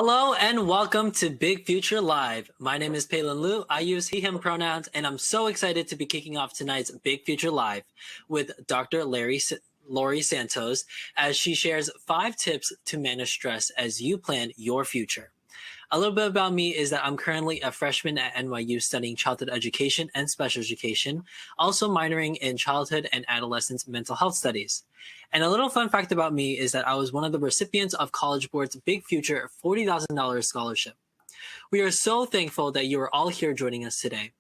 Hello and welcome to Big Future Live. My name is Palin Liu. I use he, him pronouns, and I'm so excited to be kicking off tonight's Big Future Live with Dr. Lori Santos as she shares 5 tips to manage stress as you plan your future. A little bit about me is that I'm currently a freshman at NYU studying childhood education and special education, also minoring in childhood and adolescent mental health studies. And a little fun fact about me is that I was one of the recipients of College Board's Big Future $40,000 scholarship. We are so thankful that you are all here joining us today.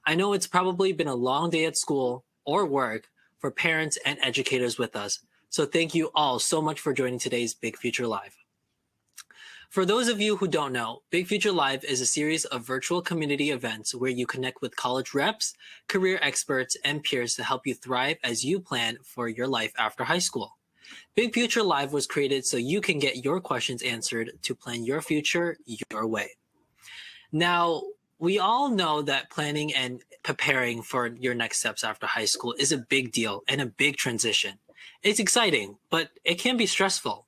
I know it's probably been a long day at school or work for parents and educators with us, so thank you all so much for joining today's Big Future Live. For those of you who don't know, Big Future Live is a series of virtual community events where you connect with college reps, career experts, and peers to help you thrive as you plan for your life after high school. Big Future Live was created so you can get your questions answered to plan your future your way. Now, we all know that planning and preparing for your next steps after high school is a big deal and a big transition. It's exciting, but it can be stressful.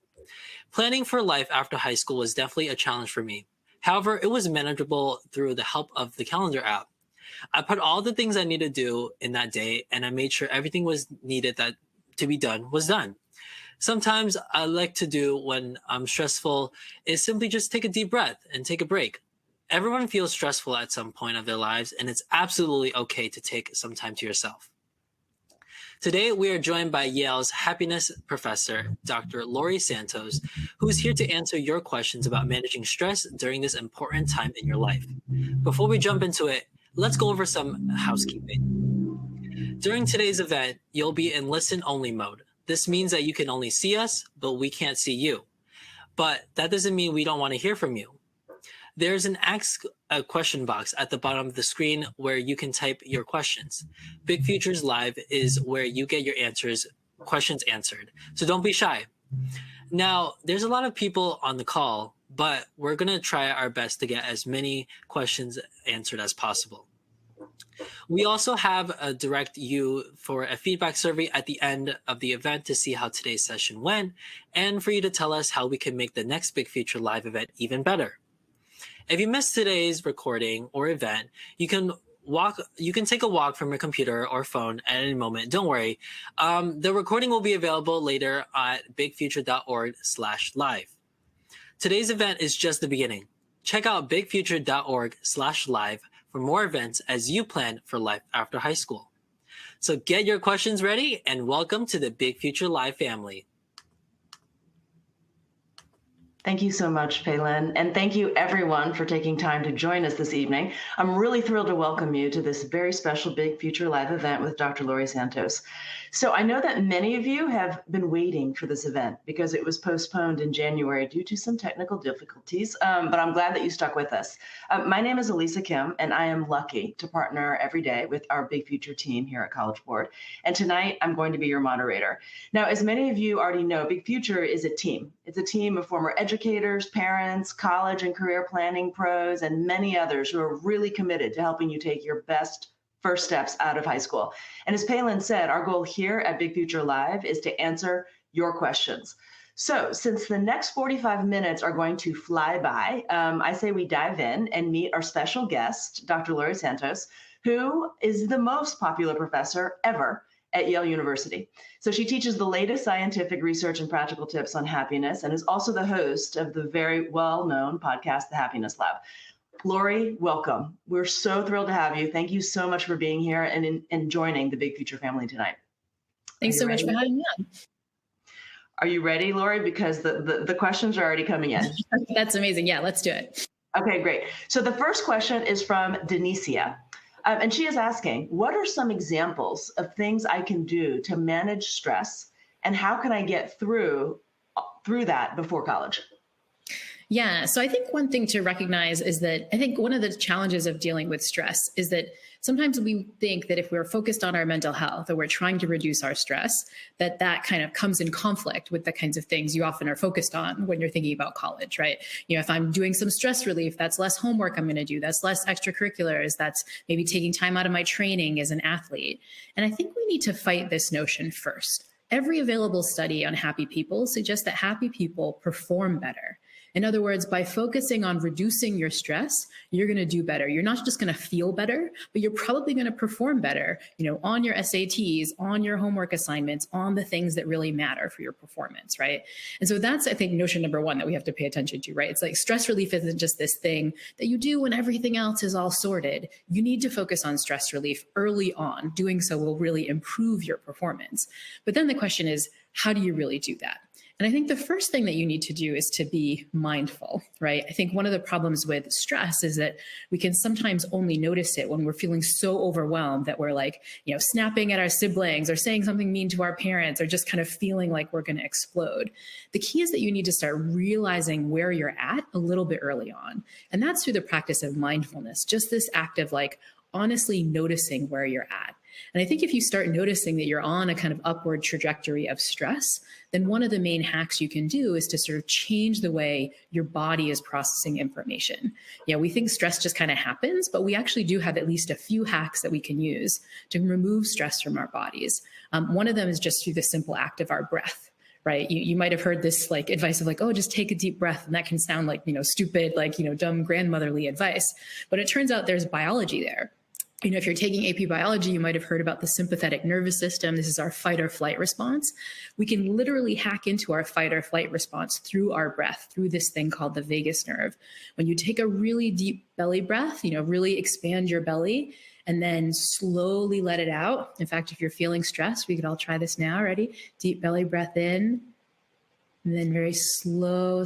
Planning for life after high school was definitely a challenge for me. However, it was manageable through the help of the calendar app. I put all the things I need to do in that day, and I made sure everything was needed that to be done was done. Sometimes I like to do when I'm stressful is simply just take a deep breath and take a break. Everyone feels stressful at some point of their lives, and it's absolutely okay to take some time to yourself. Today, we are joined by Yale's happiness professor, Dr. Lori Santos, who is here to answer your questions about managing stress during this important time in your life. Before we jump into it, let's go over some housekeeping. During today's event, you'll be in listen-only mode. This means that you can only see us, but we can't see you. But that doesn't mean we don't want to hear from you. There's an Ask a Question box at the bottom of the screen where you can type your questions. Big Futures Live is where you get your questions answered. So don't be shy. Now, there's a lot of people on the call, but we're going to try our best to get as many questions answered as possible. We also have a direct you for a feedback survey at the end of the event to see how today's session went and for you to tell us how we can make the next Big Future Live event even better. If you missed today's recording or event, you can take a walk from your computer or phone at any moment. Don't worry. The recording will be available later at bigfuture.org/live. Today's event is just the beginning. Check out bigfuture.org/live for more events as you plan for life after high school. So get your questions ready and welcome to the Big Future Live family. Thank you so much, Palin, and thank you everyone for taking time to join us this evening. I'm really thrilled to welcome you to this very special Big Future Live event with Dr. Lori Santos. So I know that many of you have been waiting for this event because it was postponed in January due to some technical difficulties, but I'm glad that you stuck with us. My name is Elisa Kim, and I am lucky to partner every day with our Big Future team here at College Board. And tonight, I'm going to be your moderator. Now, as many of you already know, Big Future is a team. It's a team of former educators, parents, college and career planning pros, and many others who are really committed to helping you take your best first steps out of high school. And as Palin said, our goal here at Big Future Live is to answer your questions. So since the next 45 minutes are going to fly by, I say we dive in and meet our special guest, Dr. Lori Santos, who is the most popular professor ever at Yale University. So she teaches the latest scientific research and practical tips on happiness and is also the host of the very well-known podcast, The Happiness Lab. Lori, welcome. We're so thrilled to have you. Thank you so much for being here and joining the Big Future family tonight. Thanks so much for having me on. Are you ready, Lori? Because the questions are already coming in. That's amazing. Yeah, let's do it. Okay, great. So the first question is from Denicia. And she is asking, what are some examples of things I can do to manage stress, and how can I get through that before college? Yeah, so I think one thing to recognize is that I think one of the challenges of dealing with stress is that sometimes we think that if we're focused on our mental health or we're trying to reduce our stress, that kind of comes in conflict with the kinds of things you often are focused on when you're thinking about college, right? You know, if I'm doing some stress relief, that's less homework I'm going to do, that's less extracurriculars, that's maybe taking time out of my training as an athlete. And I think we need to fight this notion first. Every available study on happy people suggests that happy people perform better. In other words, by focusing on reducing your stress, you're going to do better. You're not just going to feel better, but you're probably going to perform better, on your SATs, on your homework assignments, on the things that really matter for your performance, right? And so that's, I think, notion number one that we have to pay attention to, right? It's like stress relief isn't just this thing that you do when everything else is all sorted. You need to focus on stress relief early on. Doing so will really improve your performance. But then the question is, how do you really do that? And I think the first thing that you need to do is to be mindful, right? I think one of the problems with stress is that we can sometimes only notice it when we're feeling so overwhelmed that we're like, snapping at our siblings or saying something mean to our parents or just kind of feeling like we're going to explode. The key is that you need to start realizing where you're at a little bit early on. And that's through the practice of mindfulness, just this act of like honestly noticing where you're at. And I think if you start noticing that you're on a kind of upward trajectory of stress, then one of the main hacks you can do is to sort of change the way your body is processing information. We think stress just kind of happens, but we actually do have at least a few hacks that we can use to remove stress from our bodies. One of them is just through the simple act of our breath. Right. You might have heard this like advice of like, oh, just take a deep breath. And that can sound like, stupid, like, dumb grandmotherly advice. But it turns out there's biology there. If you're taking AP biology, you might have heard about the sympathetic nervous system. This is our fight or flight response. We can literally hack into our fight or flight response through our breath, through this thing called the vagus nerve. When you take a really deep belly breath, really expand your belly and then slowly let it out. In fact, if you're feeling stressed, we could all try this now. Ready? Deep belly breath in, and then very slow,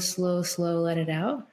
let it out.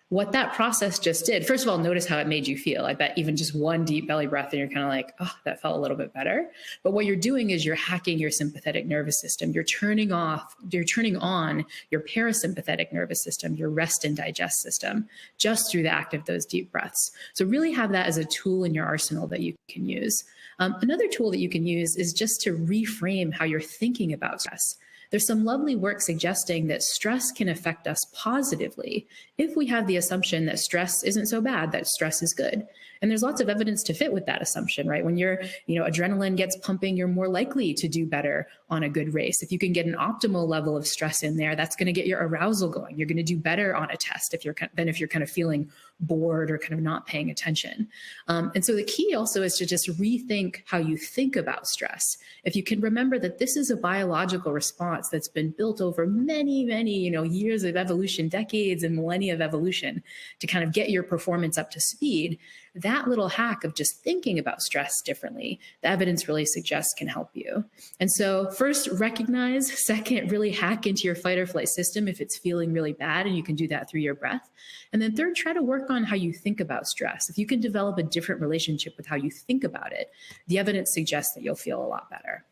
What that process just did, first of all, notice how it made you feel. I bet even just one deep belly breath and you're kind of like, oh, that felt a little bit better. But what you're doing is you're hacking your sympathetic nervous system. You're turning on your parasympathetic nervous system, your rest and digest system, just through the act of those deep breaths. So really have that as a tool in your arsenal that you can use. Another tool that you can use is just to reframe how you're thinking about stress. There's some lovely work suggesting that stress can affect us positively if we have the assumption that stress isn't so bad, that stress is good. And there's lots of evidence to fit with that assumption, right? When your adrenaline gets pumping, you're more likely to do better on a good race. If you can get an optimal level of stress in there, that's going to get your arousal going. You're going to do better on a test if you're kind of feeling bored or kind of not paying attention. And so the key also is to just rethink how you think about stress. If you can remember that this is a biological response that's been built over many, years of evolution, decades and millennia of evolution to kind of get your performance up to speed, that little hack of just thinking about stress differently, the evidence really suggests can help you. And so first, recognize. Second, really hack into your fight or flight system if it's feeling really bad, and you can do that through your breath. And then third, try to work on how you think about stress. If you can develop a different relationship with how you think about it, the evidence suggests that you'll feel a lot better.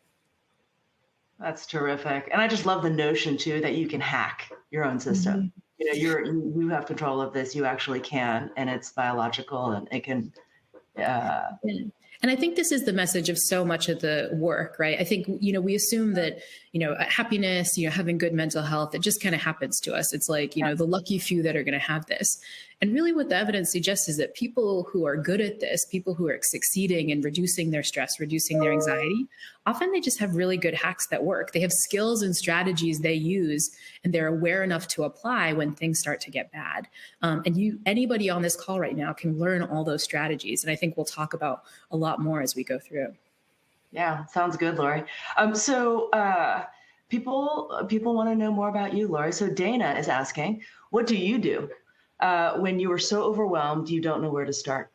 That's terrific. And I just love the notion too that you can hack your own system. Mm-hmm. You have control of this. You actually can, and it's biological, and it can. And I think this is the message of so much of the work, right? I think, we assume that, happiness, having good mental health, it just kind of happens to us. It's like, the lucky few that are going to have this. And really what the evidence suggests is that people who are good at this, people who are succeeding in reducing their stress, reducing their anxiety, often they just have really good hacks that work. They have skills and strategies they use, and they're aware enough to apply when things start to get bad. And anybody on this call right now can learn all those strategies. And I think we'll talk about a lot more as we go through. Yeah, sounds good, Lori. So people want to know more about you, Lori. So Dana is asking, what do you do when you are so overwhelmed you don't know where to start?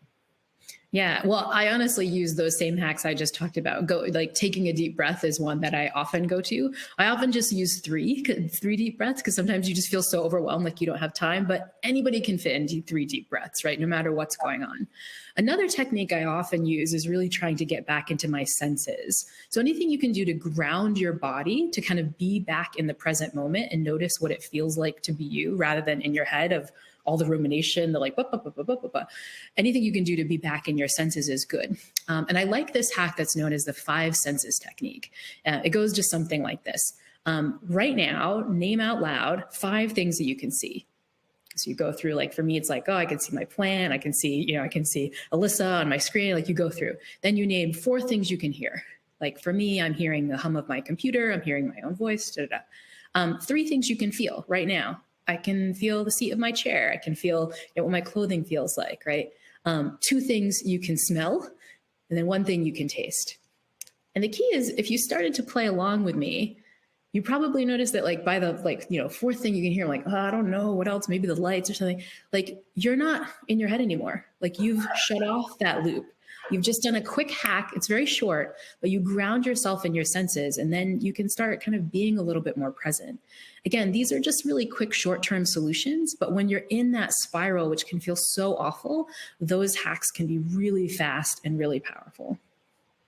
Yeah, well, I honestly use those same hacks I just talked about. Taking a deep breath is one that I often go to. I often just use three deep breaths because sometimes you just feel so overwhelmed, like you don't have time, but anybody can fit into 3 deep breaths, right? No matter what's going on. Another technique I often use is really trying to get back into my senses. So anything you can do to ground your body, to kind of be back in the present moment and notice what it feels like to be you rather than in your head of all the rumination, the like, anything you can do to be back in your senses is good. And I like this hack that's known as the 5 senses technique. It goes just something like this. Right now, name out loud 5 things that you can see. So you go through, like for me, it's like, oh, I can see my plant. I can see Alyssa on my screen. Like you go through. Then you name 4 things you can hear. Like for me, I'm hearing the hum of my computer. I'm hearing my own voice. 3 things you can feel right now. I can feel the seat of my chair. I can feel what my clothing feels like, right? Two things you can smell, and then one thing you can taste. And the key is, if you started to play along with me, you probably notice that like by the fourth thing you can hear, like, oh, I don't know what else, maybe the lights or something, like you're not in your head anymore. Like you've shut off that loop. You've just done a quick hack. It's very short, but you ground yourself in your senses, and then you can start kind of being a little bit more present. Again, these are just really quick short-term solutions, but when you're in that spiral, which can feel so awful, those hacks can be really fast and really powerful.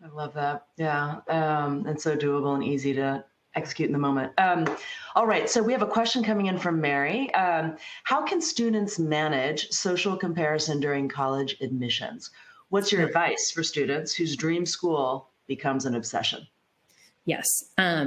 I love that. Yeah. And so doable and easy to execute in the moment. All right. So we have a question coming in from Mary. How can students manage social comparison during college admissions? What's your advice for students whose dream school becomes an obsession? Yes,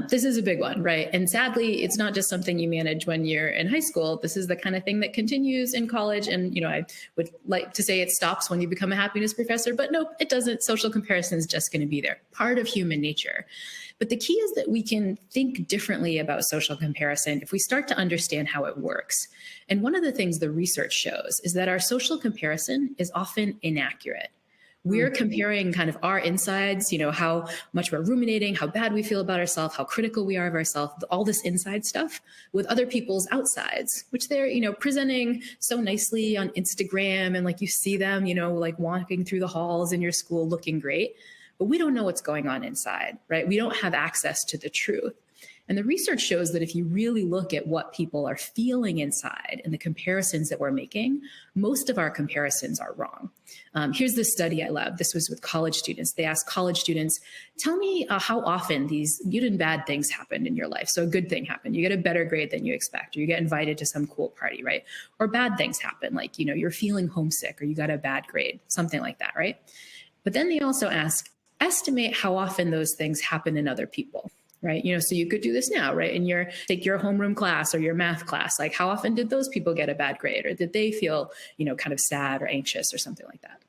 this is a big one, right? And sadly, it's not just something you manage when you're in high school. This is the kind of thing that continues in college. And, I would like to say it stops when you become a happiness professor, but nope, it doesn't. Social comparison is just going to be there, part of human nature. But the key is that we can think differently about social comparison if we start to understand how it works. And one of the things the research shows is that our social comparison is often inaccurate. We're comparing kind of our insides, how much we're ruminating, how bad we feel about ourselves, how critical we are of ourselves, all this inside stuff with other people's outsides, which they're, presenting so nicely on Instagram. And like you see them, like walking through the halls in your school looking great, but we don't know what's going on inside, right? We don't have access to the truth. And the research shows that if you really look at what people are feeling inside and the comparisons that we're making, most of our comparisons are wrong. Here's this study I love. This was with college students. They asked college students, tell me how often these good and bad things happened in your life. So a good thing happened. You get a better grade than you expect, or you get invited to some cool party, right? Or bad things happen, like, you're feeling homesick or you got a bad grade, something like that, right? But then they also ask, estimate how often those things happen in other people. Right. So you could do this now, right? In take your homeroom class or your math class, like how often did those people get a bad grade, or did they feel, kind of sad or anxious or something like that?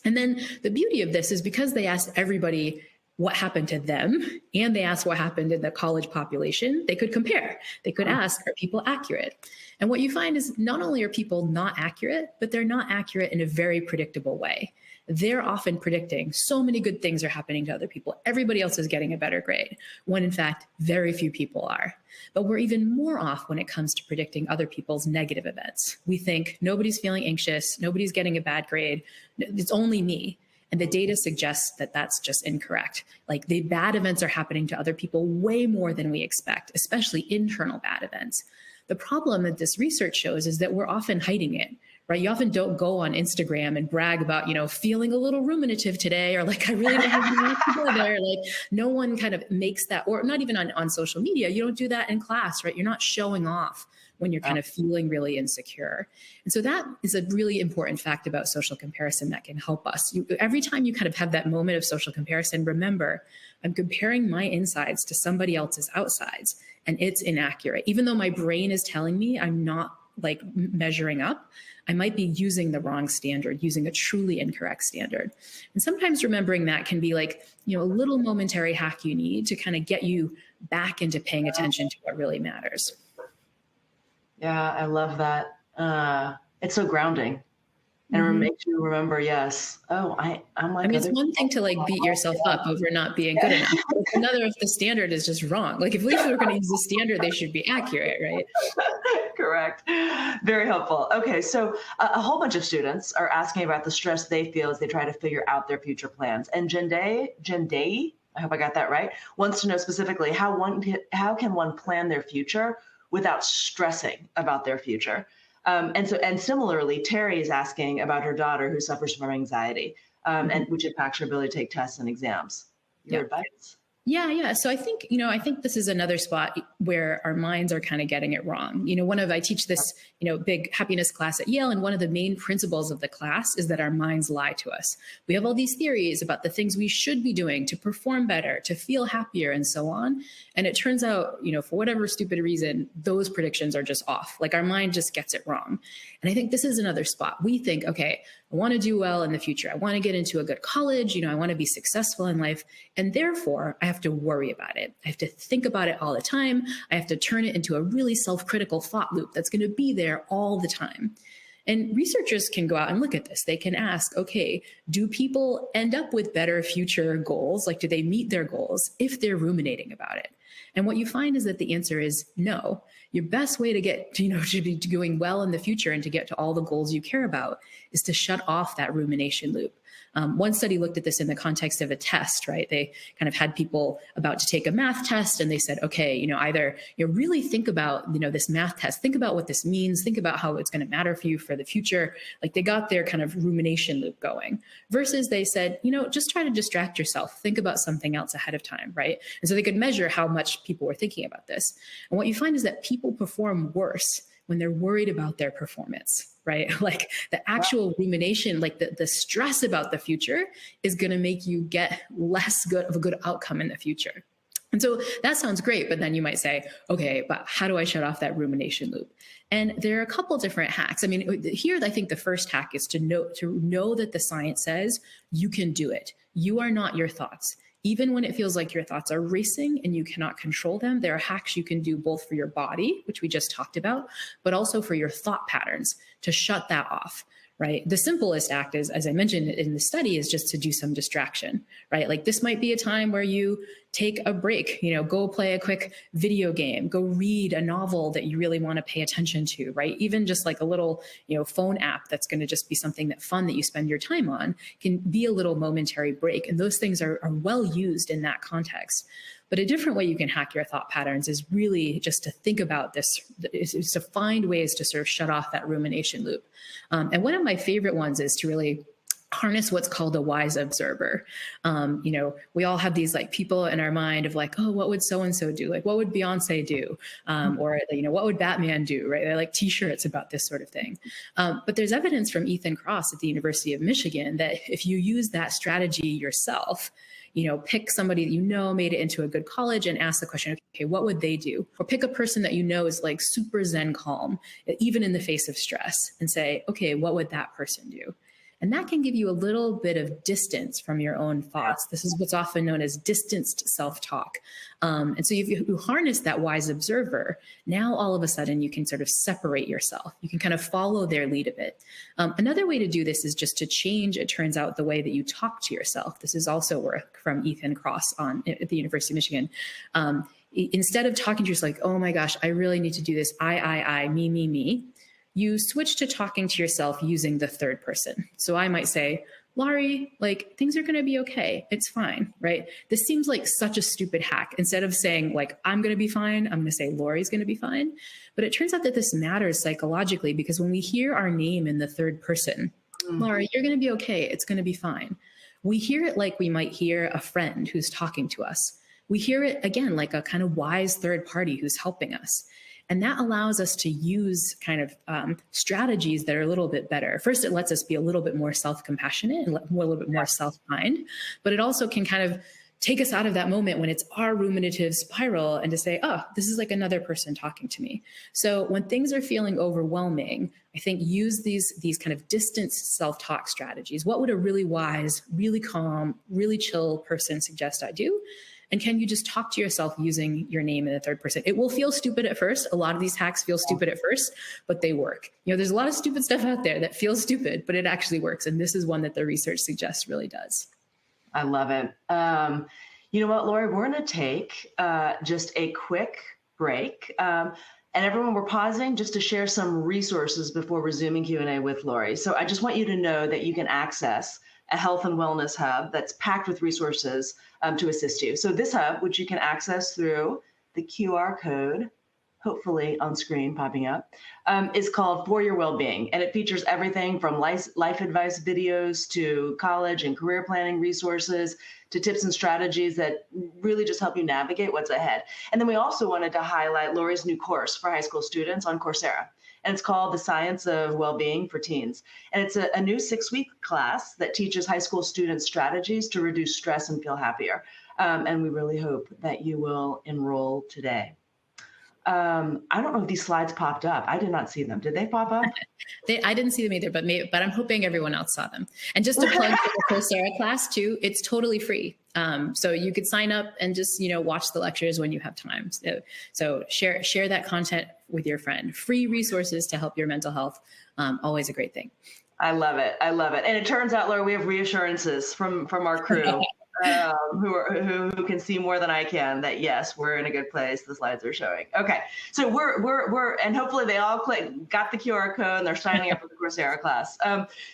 And then the beauty of this is because they asked everybody what happened to them and they asked what happened in the college population, they could compare. They could ask, are people accurate? And what you find is not only are people not accurate, but they're not accurate in a very predictable way. They're often predicting so many good things are happening to other people. Everybody else is getting a better grade, when in fact, very few people are. But we're even more off when it comes to predicting other people's negative events. We think nobody's feeling anxious, nobody's getting a bad grade, it's only me. And the data suggests that that's just incorrect. Like the bad events are happening to other people way more than we expect, especially internal bad events. The problem that this research shows is that we're often hiding it. Right? You often don't go on Instagram and brag about, feeling a little ruminative today, or like, I really don't have my life together. Like no one kind of makes that, or not even on social media. You don't do that in class, right? You're not showing off when you're kind of feeling really insecure. And so that is a really important fact about social comparison that can help us. Every time you kind of have that moment of social comparison, remember, I'm comparing my insides to somebody else's outsides, and it's inaccurate. Even though my brain is telling me I'm not like measuring up, I might be using the wrong standard, using a truly incorrect standard. And sometimes remembering that can be like, a little momentary hack you need to kind of get you back into paying attention to what really matters. Yeah, I love that. It's so grounding. And it makes you remember, yes. Oh, I'm like. It's one thing to like beat yourself up over not being good enough. It's another if the standard is just wrong. Like if we were going to use the standard, they should be accurate, right? Correct. Very helpful. Okay, so a whole bunch of students are asking about the stress they feel as they try to figure out their future plans. And Jenday, I hope I got that right, wants to know specifically how can one plan their future without stressing about their future. And similarly, Terry is asking about her daughter who suffers from anxiety, and which impacts her ability to take tests and exams. Your advice? Yeah. So I think, this is another spot where our minds are kind of getting it wrong. I teach this, big happiness class at Yale. And one of the main principles of the class is that our minds lie to us. We have all these theories about the things we should be doing to perform better, to feel happier, and so on. And it turns out, for whatever stupid reason, those predictions are just off. Like our mind just gets it wrong. And I think this is another spot. We think, okay, I want to do well in the future. I want to get into a good college. I want to be successful in life. And therefore, I have to worry about it. I have to think about it all the time. I have to turn it into a really self-critical thought loop that's going to be there all the time. And researchers can go out and look at this. They can ask, okay, do people end up with better future goals? Like, do they meet their goals if they're ruminating about it? And what you find is that the answer is no. Your best way to get, to be doing well in the future and to get to all the goals you care about is to shut off that rumination loop. One study looked at this in the context of a test, right? They kind of had people about to take a math test, and they said, okay, either really think about, this math test, think about what this means, think about how it's going to matter for you for the future. Like, they got their kind of rumination loop going, versus they said, just try to distract yourself, think about something else ahead of time, right? And so they could measure how much people were thinking about this. And what you find is that people perform worse when they're worried about their performance, right? Like, the actual rumination, like the stress about the future is going to make you get less good of a good outcome in the future. And so that sounds great, but then you might say, okay, but how do I shut off that rumination loop? And there are a couple different hacks. I mean, here, I think the first hack is to know that the science says you can do it. You are not your thoughts. Even when it feels like your thoughts are racing and you cannot control them, there are hacks you can do both for your body, which we just talked about, but also for your thought patterns to shut that off, right? The simplest act is, as I mentioned in the study, is just to do some distraction, right? Like, this might be a time where you take a break, go play a quick video game, go read a novel that you really want to pay attention to, right? Even just like a little, phone app that's going to just be something fun that you spend your time on can be a little momentary break. And those things are well used in that context. But a different way you can hack your thought patterns is really just to think about this, is to find ways to sort of shut off that rumination loop. And one of my favorite ones is to really harness what's called a wise observer. We all have these like people in our mind of like, oh, what would so-and-so do? Like, what would Beyonce do? Or, what would Batman do, right? They're like t-shirts about this sort of thing. But there's evidence from Ethan Kross at the University of Michigan that if you use that strategy yourself, pick somebody that made it into a good college and ask the question, okay, what would they do? Or pick a person that is like super Zen calm, even in the face of stress, and say, okay, what would that person do? And that can give you a little bit of distance from your own thoughts. This is what's often known as distanced self-talk. And so if you harness that wise observer, now all of a sudden you can sort of separate yourself. You can kind of follow their lead a bit. Another way to do this is just to change, it turns out, the way that you talk to yourself. This is also work from Ethan Kross at the University of Michigan. Instead of talking to yourself like, oh my gosh, I really need to do this, I, me, you switch to talking to yourself using the third person. So I might say, Laurie, like, things are going to be okay. It's fine, right? This seems like such a stupid hack. Instead of saying like, I'm going to be fine, I'm going to say Laurie's going to be fine. But it turns out that this matters psychologically, because when we hear our name in the third person, Laurie, you're going to be okay. It's going to be fine. We hear it like we might hear a friend who's talking to us. We hear it again like a kind of wise third party who's helping us. And that allows us to use kind of strategies that are a little bit better. First, it lets us be a little bit more self-compassionate and a little bit more self-kind, but it also can kind of take us out of that moment when it's our ruminative spiral and to say, oh, this is like another person talking to me. So when things are feeling overwhelming, I think use these kind of distanced self-talk strategies. What would a really wise, really calm, really chill person suggest I do? And can you just talk to yourself using your name in the third person? It will feel stupid at first. A lot of these hacks feel stupid at first, but they work. There's a lot of stupid stuff out there that feels stupid, but it actually works. And this is one that the research suggests really does. I love it. You know what, Laurie, we're going to take just a quick break. And everyone, we're pausing just to share some resources before resuming Q&A with Laurie. So I just want you to know that you can access a health and wellness hub that's packed with resources to assist you. So this hub, which you can access through the QR code, hopefully on screen popping up, is called For Your Wellbeing. And it features everything from life advice videos to college and career planning resources to tips and strategies that really just help you navigate what's ahead. And then we also wanted to highlight Laurie's new course for high school students on Coursera. And it's called The Science of Wellbeing for Teens. And it's a new 6-week class that teaches high school students strategies to reduce stress and feel happier. And we really hope that you will enroll today. I don't know if these slides popped up. I did not see them. Did they pop up? I didn't see them either, but I'm hoping everyone else saw them. And just to plug for the Coursera class too, it's totally free. So you could sign up and just, watch the lectures when you have time. So share that content with your friend. Free resources to help your mental health. Always a great thing. I love it. I love it. And it turns out, Laura, we have reassurances from our crew. Who can see more than I can that yes, we're in a good place. The slides are showing. Okay, so we're and hopefully they all got the QR code and they're signing up for the Coursera class.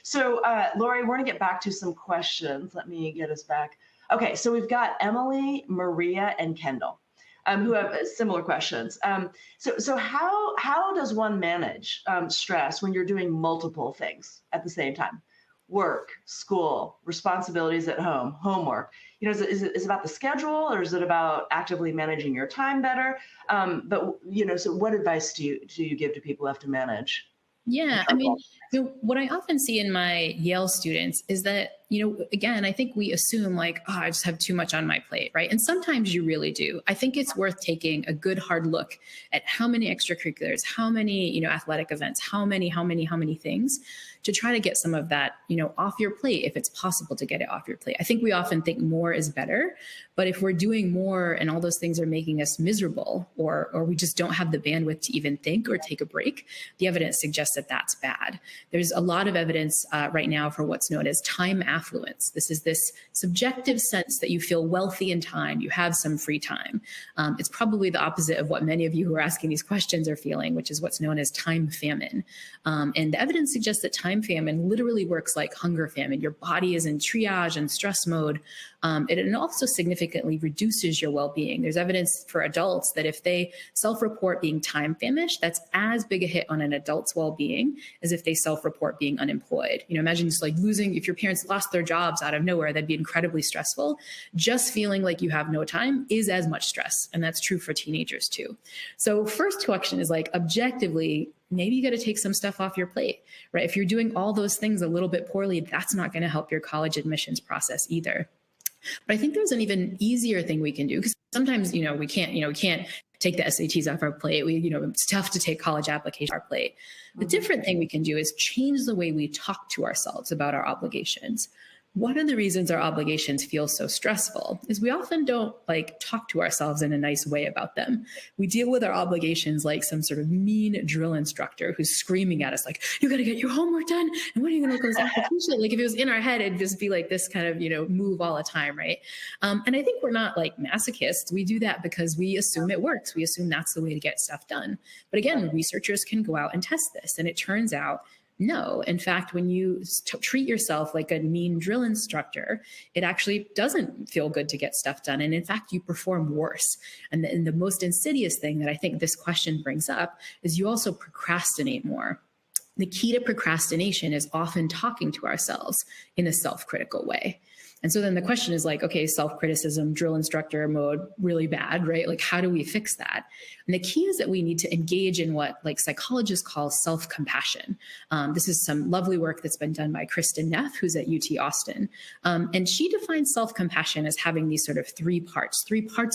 So Lori, we're gonna get back to some questions. Let me get us back. Okay, so we've got Emily, Maria, and Kendall, who have similar questions. So how does one manage stress when you're doing multiple things at the same time? Work, school, responsibilities at home, homework. Is it about the schedule, or is it about actively managing your time better? So what advice do you give to people who have to manage? Yeah, I mean, what I often see in my Yale students is that, again, I think we assume like, I just have too much on my plate, right? And sometimes you really do. I think it's worth taking a good hard look at how many extracurriculars, how many, athletic events, how many things to try to get some of that, off your plate if it's possible to get it off your plate. I think we often think more is better, but if we're doing more and all those things are making us miserable, or we just don't have the bandwidth to even think or take a break, the evidence suggests that that's bad. There's a lot of evidence right now for what's known as time affluence. This is this subjective sense that you feel wealthy in time, you have some free time. It's probably the opposite of what many of you who are asking these questions are feeling, which is what's known as time famine. And the evidence suggests that time famine literally works like hunger famine. Your body is in triage and stress mode. It also significantly reduces your well-being. There's evidence for adults that if they self-report being time famished, that's as big a hit on an adult's well-being as if they self-report being unemployed. Imagine just like losing, if your parents lost their jobs out of nowhere, that'd be incredibly stressful. Just feeling like you have no time is as much stress. And that's true for teenagers too. So first question is like, objectively, maybe you got to take some stuff off your plate, right? If you're doing all those things a little bit poorly, that's not going to help your college admissions process either. But I think there's an even easier thing we can do, because sometimes, we can't take the SATs off our plate. It's tough to take college application off our plate. The different thing we can do is change the way we talk to ourselves about our obligations. One of the reasons our obligations feel so stressful is we often don't talk to ourselves in a nice way about them. We deal with our obligations like some sort of mean drill instructor who's screaming at us like, you got to get your homework done. And when are you going to look at this application? Like if it was in our head, it'd just be like this kind of, move all the time, right? And I think we're not like masochists. We do that because we assume it works. We assume that's the way to get stuff done. But again, researchers can go out and test this. And it turns out, no, in fact, when you treat yourself like a mean drill instructor, it actually doesn't feel good to get stuff done. And in fact, you perform worse. And the most insidious thing that I think this question brings up is you also procrastinate more. The key to procrastination is often talking to ourselves in a self-critical way. And so then the question is like, okay, self-criticism, drill instructor mode, really bad, right? Like, how do we fix that? And the key is that we need to engage in what psychologists call self-compassion. This is some lovely work that's been done by Kristin Neff, who's at UT Austin. And she defines self-compassion as having these sort of three parts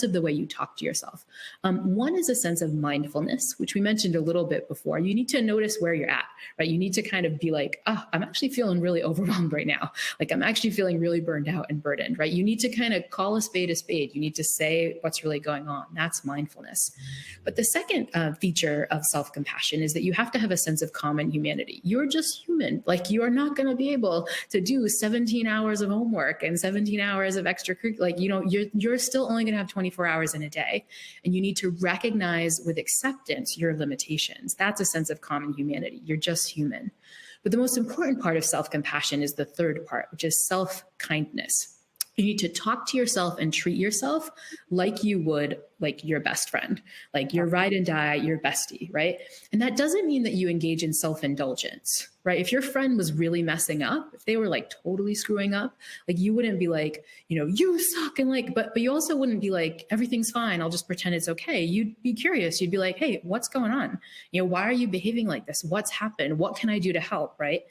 of the way you talk to yourself. One is a sense of mindfulness, which we mentioned a little bit before. You need to notice where you're at, right? You need to kind of be like, oh, I'm actually feeling really overwhelmed right now. Like I'm actually feeling really burned out and burdened, right? You need to kind of call a spade a spade. You need to say what's really going on. That's mindfulness. But the second feature of self-compassion is that you have to have a sense of common humanity. You're just human. Like you are not going to be able to do 17 hours of homework and 17 hours of extracurricular. Like, you're still only going to have 24 hours in a day. And you need to recognize with acceptance your limitations. That's a sense of common humanity. You're just human. But the most important part of self-compassion is the third part, which is self-kindness. You need to talk to yourself and treat yourself like you would like your best friend, like your ride and die, your bestie, right? And that doesn't mean that you engage in self-indulgence, right? If your friend was really messing up, if they were like totally screwing up, like you wouldn't be like, you suck. And like, but you also wouldn't be like, everything's fine, I'll just pretend it's okay. You'd be curious. You'd be like, hey, what's going on? Why are you behaving like this? What's happened? What can I do to help, right?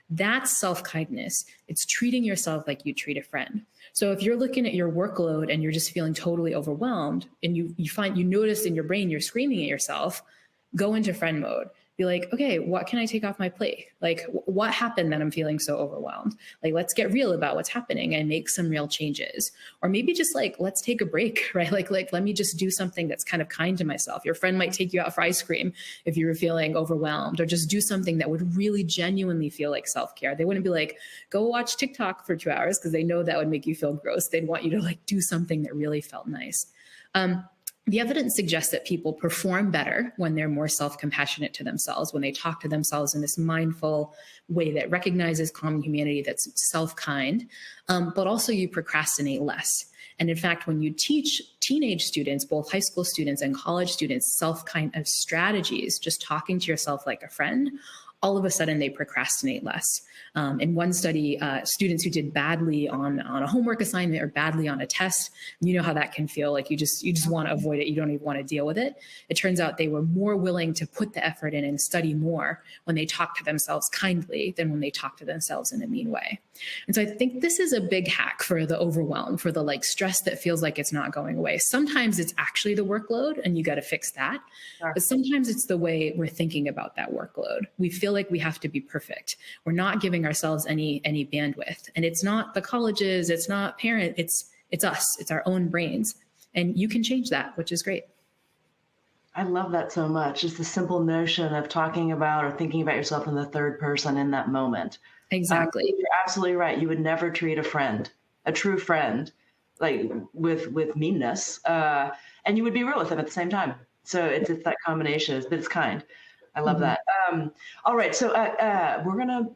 That's self-kindness. It's treating yourself like you treat a friend. So if you're looking at your workload and you're just feeling totally overwhelmed, and you notice in your brain you're screaming at yourself, go into friend mode. Be like, okay, what can I take off my plate? Like, what happened that I'm feeling so overwhelmed? Like, let's get real about what's happening and make some real changes. Or maybe just like, let's take a break, right? Like, let me just do something that's kind of kind to myself. Your friend might take you out for ice cream if you were feeling overwhelmed, or just do something that would really genuinely feel like self-care. They wouldn't be like, go watch TikTok for 2 hours, because they know that would make you feel gross. They'd want you to like do something that really felt nice. The evidence suggests that people perform better when they're more self-compassionate to themselves, when they talk to themselves in this mindful way that recognizes common humanity, that's self-kind, but also you procrastinate less. And in fact, when you teach teenage students, both high school students and college students, self-kind of strategies, just talking to yourself like a friend, all of a sudden they procrastinate less. In one study, students who did badly on a homework assignment or badly on a test, you know how that can feel. Like you just want to avoid it. You don't even want to deal with it. It turns out they were more willing to put the effort in and study more when they talk to themselves kindly than when they talk to themselves in a mean way. And so I think this is a big hack for the overwhelm, for the like stress that feels like it's not going away. Sometimes it's actually the workload and you got to fix that. Sure. But sometimes it's the way we're thinking about that workload. We feel like we have to be perfect. We're not giving ourselves any bandwidth. And it's not the colleges, it's not parent, it's us, it's our own brains. And you can change that, which is great. I love that so much. Just the simple notion of talking about or thinking about yourself in the third person in that moment. Exactly. You're absolutely right. You would never treat a friend, a true friend, like with meanness, and you would be real with them at the same time. So it's that combination, but it's kind. I love that. All right, so we're gonna.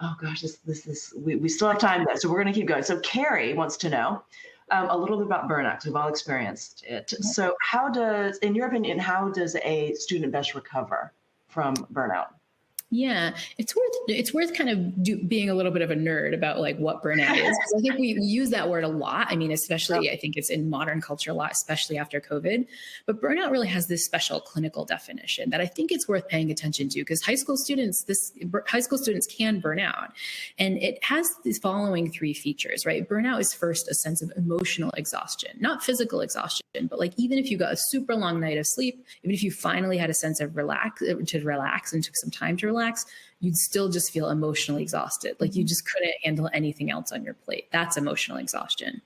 Oh gosh, this is we still have time though, so we're gonna keep going. So Carrie wants to know a little bit about burnout, because we've all experienced it. So in your opinion, how does a student best recover from burnout? Yeah, it's worth kind of being a little bit of a nerd about like what burnout is. I think we use that word a lot. I mean, especially I think it's in modern culture a lot, especially after COVID. But burnout really has this special clinical definition that I think it's worth paying attention to, because high school students can burn out, and it has these following three features, right? Burnout is first a sense of emotional exhaustion, not physical exhaustion, but like even if you got a super long night of sleep, even if you finally had a sense of relax and took some time to relax, you'd still just feel emotionally exhausted. Like you just couldn't handle anything else on your plate. That's emotional exhaustion.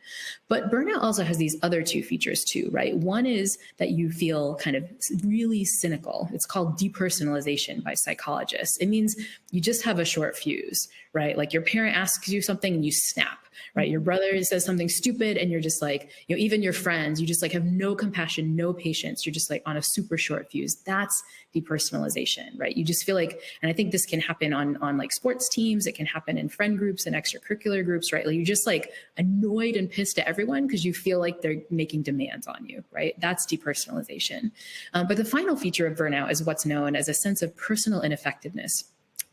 But burnout also has these other two features too, right? One is that you feel kind of really cynical. It's called depersonalization by psychologists. It means you just have a short fuse, right? Like your parent asks you something and you snap, right? Your brother says something stupid and you're just like, even your friends, you just like have no compassion, no patience. You're just like on a super short fuse. That's depersonalization, right? You just feel like, and I think this can happen on like sports teams. It can happen in friend groups and extracurricular groups, right? Like you're just like annoyed and pissed at everyone because you feel like they're making demands on you, right? That's depersonalization. But the final feature of burnout is what's known as a sense of personal ineffectiveness.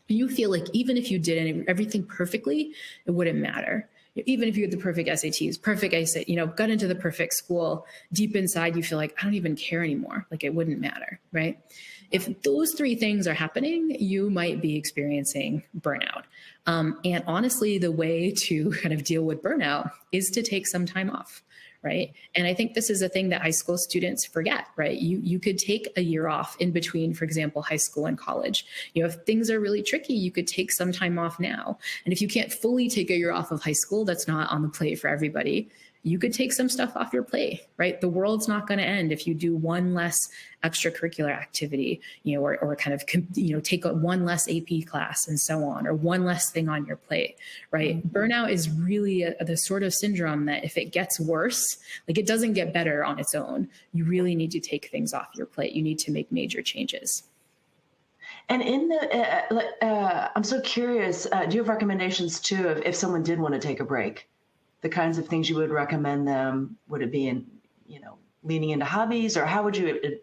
You feel like even if you did everything perfectly, it wouldn't matter. Even if you had the perfect SATs, got into the perfect school, deep inside, you feel like, I don't even care anymore. Like it wouldn't matter, right? If those three things are happening, you might be experiencing burnout. And honestly, the way to kind of deal with burnout is to take some time off, right? And I think this is a thing that high school students forget, right? You could take a year off in between, for example, high school and college. If things are really tricky, you could take some time off now. And if you can't fully take a year off of high school, that's not on the plate for everybody. You could take some stuff off your plate, right? The world's not going to end if you do one less extracurricular activity, or kind of, take one less AP class and so on, or one less thing on your plate, right? Mm-hmm. Burnout is really the sort of syndrome that if it gets worse, like it doesn't get better on its own. You really need to take things off your plate. You need to make major changes. And in the, I'm so curious, do you have recommendations too, if someone did want to take a break? The kinds of things you would recommend them? Would it be in, leaning into hobbies, or how would you?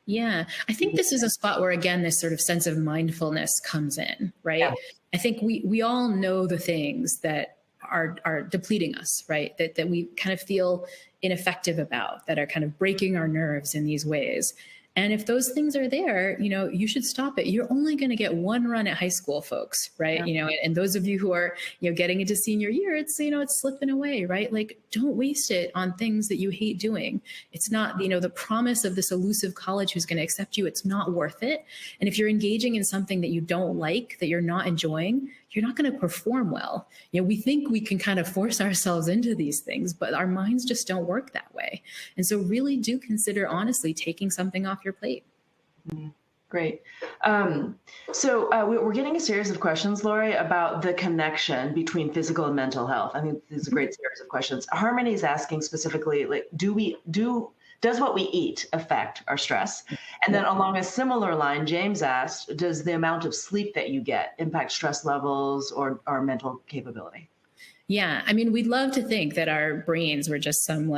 Yeah, I think this is a spot where, again, this sort of sense of mindfulness comes in, right? Yeah. I think we all know the things that are depleting us, right? That we kind of feel ineffective about, that are kind of breaking our nerves in these ways. And if those things are there, you should stop it. You're only going to get one run at high school, folks, right? And those of you who are, getting into senior year, it's, it's slipping away, right? Like, don't waste it on things that you hate doing. It's not, the promise of this elusive college who's going to accept you. It's not worth it. And if you're engaging in something that you don't like, that you're not enjoying, you're not going to perform well. We think we can kind of force ourselves into these things, but our minds just don't work that way. And so really do consider honestly taking something off your plate. Great. So we're getting a series of questions, Lori, about the connection between physical and mental health. I think this is a great series of questions. Harmony is asking specifically, like, does what we eat affect our stress? And then along a similar line, James asked, does the amount of sleep that you get impact stress levels or our mental capability? Yeah. I mean, we'd love to think that our brains were just some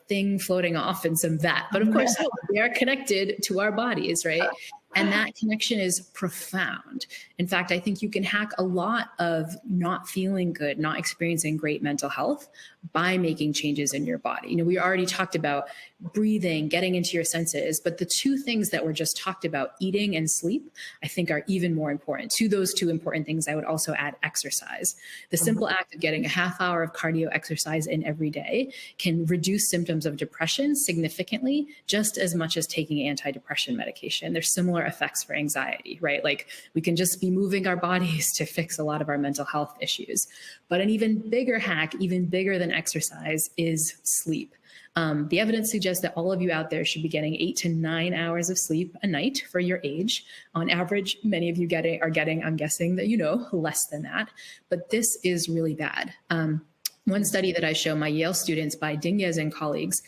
thing floating off in some vat, but of course, no, they are connected to our bodies, right? And that connection is profound. In fact, I think you can hack a lot of not feeling good, not experiencing great mental health by making changes in your body. We already talked about breathing, getting into your senses, but the two things that were just talked about, eating and sleep, I think are even more important. To those two important things, I would also add exercise. The simple act of getting a half hour of cardio exercise in every day can reduce symptoms of depression significantly, just as much as taking antidepressant medication. There's similar effects for anxiety, right? Like, we can just be moving our bodies to fix a lot of our mental health issues. But an even bigger hack, even bigger than exercise, is sleep. The evidence suggests that all of you out there should be getting 8 to 9 hours of sleep a night for your age. On average, many of you are getting, I'm guessing that less than that. But this is really bad. One study that I show my Yale students by Dinges and colleagues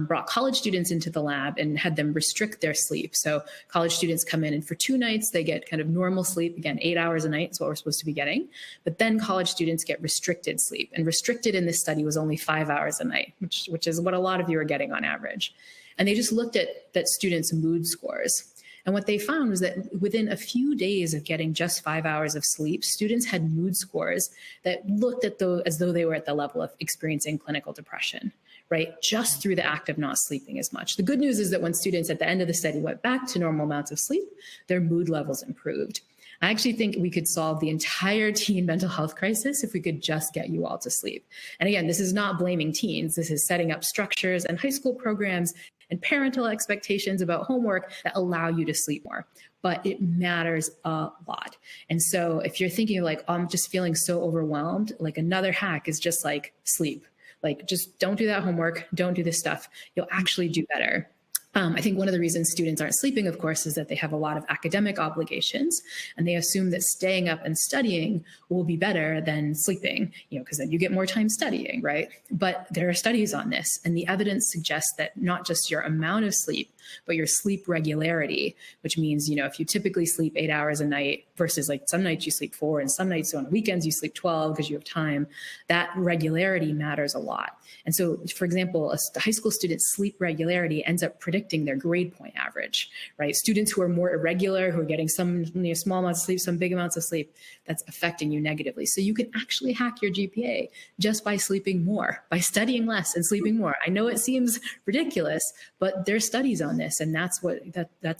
brought college students into the lab and had them restrict their sleep. So college students come in and for 2 nights, they get kind of normal sleep. Again, 8 hours a night is what we're supposed to be getting. But then college students get restricted sleep. And restricted in this study was only 5 hours a night, which is what a lot of you are getting on average. And they just looked at that students' mood scores. And what they found was that within a few days of getting just 5 hours of sleep, students had mood scores that looked as though they were at the level of experiencing clinical depression, right? Just through the act of not sleeping as much. The good news is that when students at the end of the study went back to normal amounts of sleep, their mood levels improved. I actually think we could solve the entire teen mental health crisis if we could just get you all to sleep. And again, this is not blaming teens. This is setting up structures and high school programs and parental expectations about homework that allow you to sleep more. But it matters a lot. And so if you're thinking like, oh, I'm just feeling so overwhelmed, like another hack is just like sleep. Like, just don't do that homework. Don't do this stuff. You'll actually do better. I think one of the reasons students aren't sleeping, of course, is that they have a lot of academic obligations and they assume that staying up and studying will be better than sleeping, because then you get more time studying, right? But there are studies on this, and the evidence suggests that not just your amount of sleep, but your sleep regularity, which means, if you typically sleep 8 hours a night versus like some nights you sleep 4 and some nights on weekends you sleep 12 because you have time, that regularity matters a lot. And so, for example, a high school student's sleep regularity ends up predicting their grade point average, right? Students who are more irregular, who are getting some small amounts of sleep, some big amounts of sleep, that's affecting you negatively. So you can actually hack your GPA just by sleeping more, by studying less and sleeping more. I know it seems ridiculous, but there's studies on this, and that's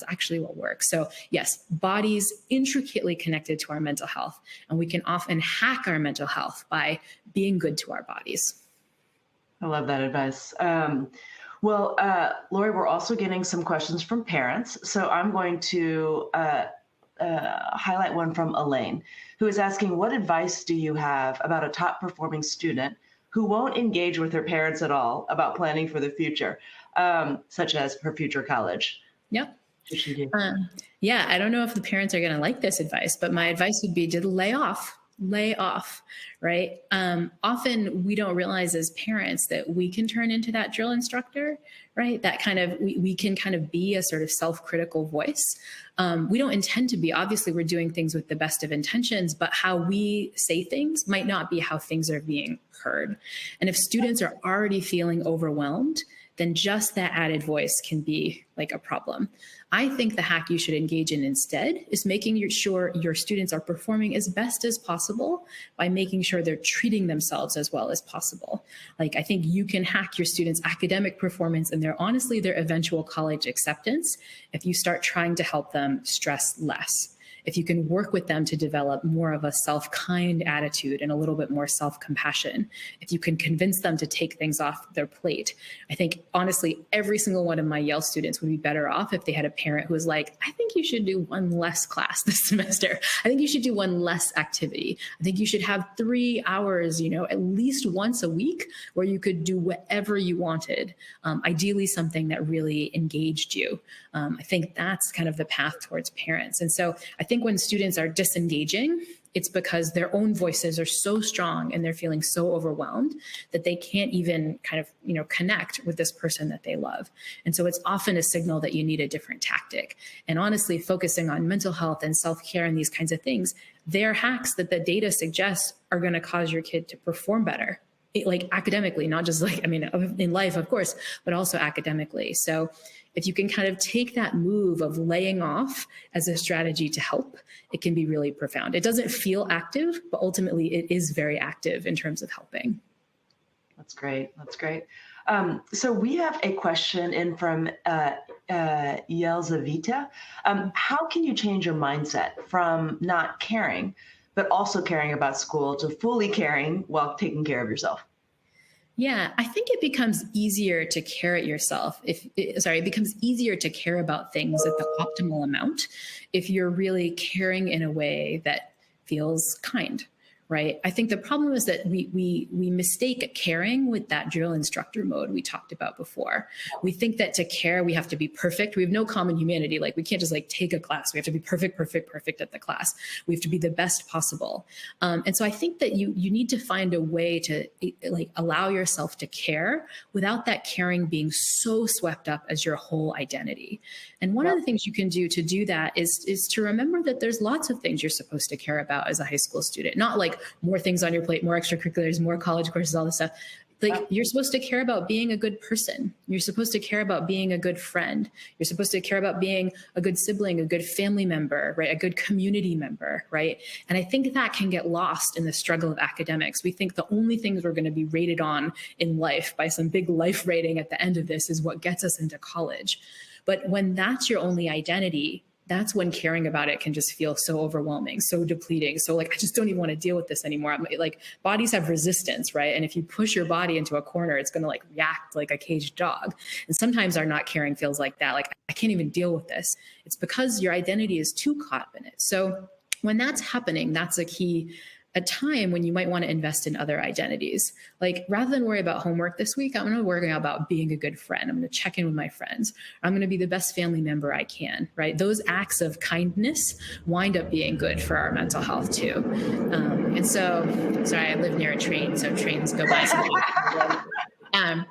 actually what works. So yes, bodies intricately connected to our mental health, and we can often hack our mental health by being good to our bodies. I love that advice. Well, Lori, we're also getting some questions from parents. So I'm going to highlight one from Elaine, who is asking, what advice do you have about a top performing student who won't engage with her parents at all about planning for the future, such as her future college? Yep. Yeah, I don't know if the parents are going to like this advice, but my advice would be to lay off, right? Often we don't realize as parents that we can turn into that drill instructor, right? That kind of, we can kind of be a sort of self-critical voice. We don't intend to be. Obviously, we're doing things with the best of intentions, but how we say things might not be how things are being heard. And if students are already feeling overwhelmed, then just that added voice can be like a problem. I think the hack you should engage in instead is making sure your students are performing as best as possible by making sure they're treating themselves as well as possible. Like, I think you can hack your students' academic performance and honestly their eventual college acceptance if you start trying to help them stress less. If you can work with them to develop more of a self-kind attitude and a little bit more self-compassion, if you can convince them to take things off their plate, I think honestly, every single one of my Yale students would be better off if they had a parent who was like, I think you should do one less class this semester. I think you should do one less activity. I think you should have 3 hours, at least once a week where you could do whatever you wanted. Ideally something that really engaged you. I think that's kind of the path towards parents. And so I think when students are disengaging, it's because their own voices are so strong and they're feeling so overwhelmed that they can't even kind of, connect with this person that they love. And so it's often a signal that you need a different tactic. And honestly, focusing on mental health and self-care and these kinds of things, they're hacks that the data suggests are going to cause your kid to perform better. Like academically, not just in life, of course, but also academically. So if you can kind of take that move of laying off as a strategy to help, it can be really profound. It doesn't feel active, but ultimately it is very active in terms of helping. That's great. That's great. So we have a question in from Yelzavita. How can you change your mindset from not caring, but also caring about school, to fully caring while taking care of yourself? Yeah, I think it becomes easier to care at yourself. It becomes easier to care about things at the optimal amount if you're really caring in a way that feels kind, right? I think the problem is that we mistake caring with that drill instructor mode we talked about before. We think that to care, we have to be perfect. We have no common humanity. Like, we can't just take a class. We have to be perfect at the class. We have to be the best possible. And so I think that you need to find a way to allow yourself to care without that caring being so swept up as your whole identity. And one of the things you can do that is to remember that there's lots of things you're supposed to care about as a high school student, not like more things on your plate, more extracurriculars, more college courses, all this stuff. You're supposed to care about being a good person. You're supposed to care about being a good friend. You're supposed to care about being a good sibling, a good family member, right? A good community member, right? And I think that can get lost in the struggle of academics. We think the only things we're going to be rated on in life by some big life rating at the end of this is what gets us into college. But when that's your only identity, that's when caring about it can just feel so overwhelming, so depleting. So I just don't even want to deal with this anymore. Bodies have resistance, right? And if you push your body into a corner, it's going to react like a caged dog. And sometimes our not caring feels like that. I can't even deal with this. It's because your identity is too caught up in it. So when that's happening, that's a time when you might want to invest in other identities. Rather than worry about homework this week, I'm going to worry about being a good friend. I'm going to check in with my friends. I'm going to be the best family member I can, right? Those acts of kindness wind up being good for our mental health too. And so, sorry, I live near a train, so trains go by sometimes.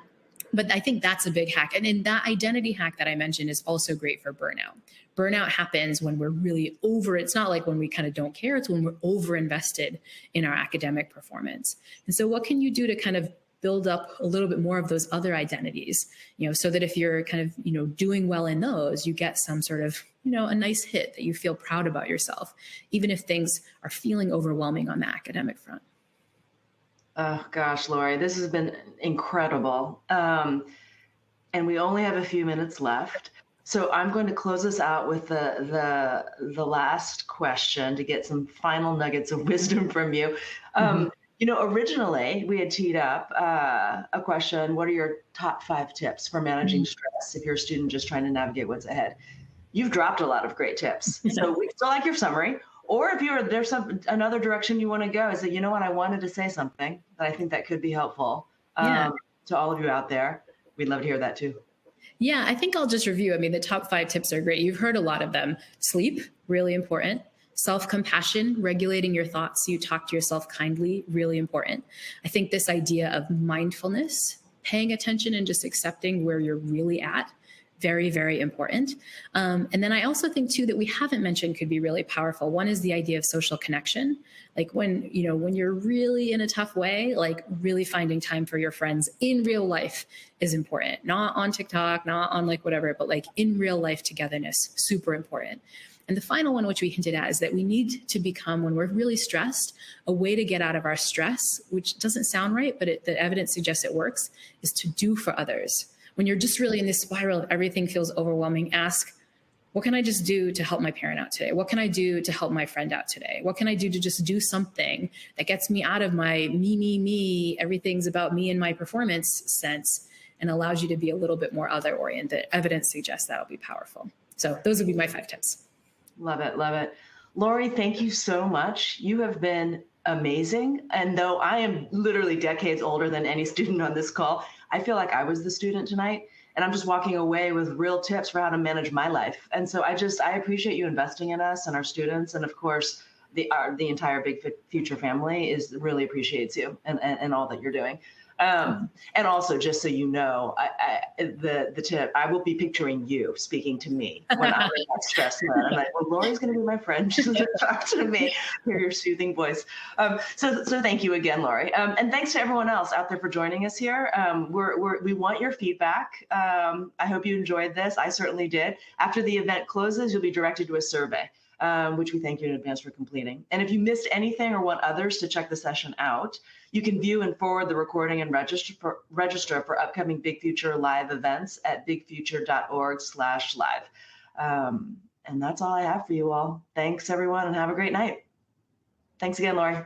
But I think that's a big hack. And then that identity hack that I mentioned is also great for burnout. Burnout happens when we're really it's not like when we kind of don't care, it's when we're over invested in our academic performance. And so what can you do to kind of build up a little bit more of those other identities, so that if you're kind of, doing well in those, you get some sort of, a nice hit that you feel proud about yourself, even if things are feeling overwhelming on the academic front. Oh gosh, Lori, this has been incredible. And we only have a few minutes left. So I'm going to close this out with the last question to get some final nuggets of wisdom from you. Originally we had teed up a question: what are your top 5 tips for managing stress if you're a student just trying to navigate what's ahead? You've dropped a lot of great tips. So we still like your summary. Or if there's another direction you want to go, is that, I wanted to say something that I think that could be helpful to all of you out there. We'd love to hear that too. Yeah, I think I'll just review. The top 5 tips are great. You've heard a lot of them. Sleep, really important. Self-compassion, regulating your thoughts so you talk to yourself kindly, really important. I think this idea of mindfulness, paying attention and just accepting where you're really at, Very, very important. And then I also think too that we haven't mentioned could be really powerful. One is the idea of social connection. Like when you're really in a tough way, like really finding time for your friends in real life is important. Not on TikTok, not on like whatever, but like in real life togetherness, super important. And the final one, which we hinted at, is that we need to become, when we're really stressed, a way to get out of our stress, which doesn't sound right, but the evidence suggests it works, is to do for others. When you're just really in this spiral of everything feels overwhelming, ask, what can I just do to help my parent out today? What can I do to help my friend out today? What can I do to just do something that gets me out of my me, everything's about me and my performance sense, and allows you to be a little bit more other oriented? Evidence suggests that will be powerful. So those would be my 5 tips. Love it. Love it. Lori, thank you so much. You have been amazing. And though I am literally decades older than any student on this call, I feel like I was the student tonight, and I'm just walking away with real tips for how to manage my life. And so I appreciate you investing in us and our students. And of course, the entire Big Future family really appreciates you and all that you're doing. And also, just so you know, the tip, I will be picturing you speaking to me when I'm in that stress mode. I'm like, well, Lori's going to be my friend. She's going to talk to me, hear your soothing voice. So thank you again, Lori. And thanks to everyone else out there for joining us here. We want your feedback. I hope you enjoyed this. I certainly did. After the event closes, you'll be directed to a survey, which we thank you in advance for completing. And if you missed anything or want others to check the session out, you can view and forward the recording and register for upcoming Big Future Live events at bigfuture.org/live. And that's all I have for you all. Thanks, everyone, and have a great night. Thanks again, Lori.